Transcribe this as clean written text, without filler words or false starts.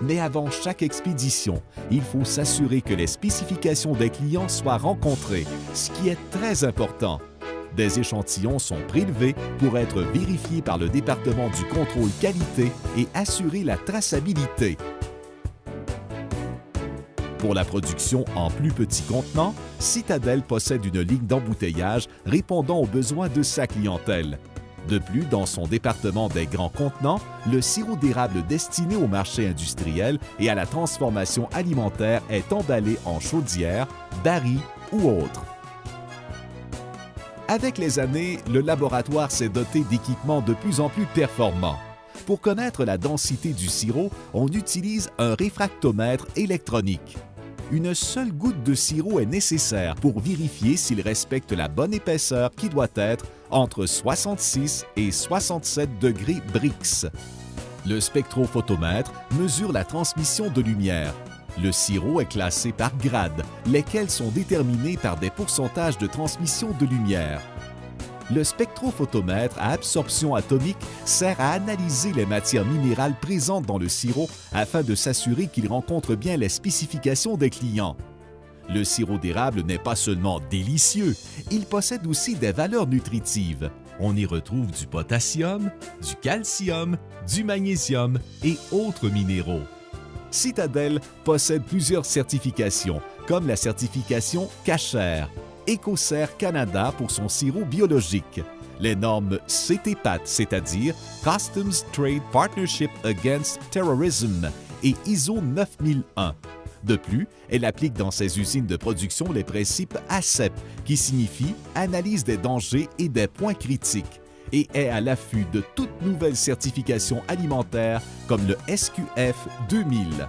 Mais avant chaque expédition, il faut s'assurer que les spécifications des clients soient rencontrées, ce qui est très important. Des échantillons sont prélevés pour être vérifiés par le département du contrôle qualité et assurer la traçabilité. Pour la production en plus petits contenants, Citadel possède une ligne d'embouteillage répondant aux besoins de sa clientèle. De plus, dans son département des grands contenants, le sirop d'érable destiné au marché industriel et à la transformation alimentaire est emballé en chaudière, barils ou autres. Avec les années, le laboratoire s'est doté d'équipements de plus en plus performants. Pour connaître la densité du sirop, on utilise un réfractomètre électronique. Une seule goutte de sirop est nécessaire pour vérifier s'il respecte la bonne épaisseur qui doit être entre 66 et 67 degrés Brix. Le spectrophotomètre mesure la transmission de lumière. Le sirop est classé par grades, lesquels sont déterminés par des pourcentages de transmission de lumière. Le spectrophotomètre à absorption atomique sert à analyser les matières minérales présentes dans le sirop afin de s'assurer qu'il rencontre bien les spécifications des clients. Le sirop d'érable n'est pas seulement délicieux, il possède aussi des valeurs nutritives. On y retrouve du potassium, du calcium, du magnésium et autres minéraux. Citadel possède plusieurs certifications, comme la certification CACHER, Ecocer Canada pour son sirop biologique, les normes CTPAT, c'est-à-dire Customs Trade Partnership Against Terrorism, et ISO 9001. De plus, elle applique dans ses usines de production les principes ACEP, qui signifie Analyse des dangers et des points critiques, et est à l'affût de toute nouvelle certification alimentaire comme le SQF 2000.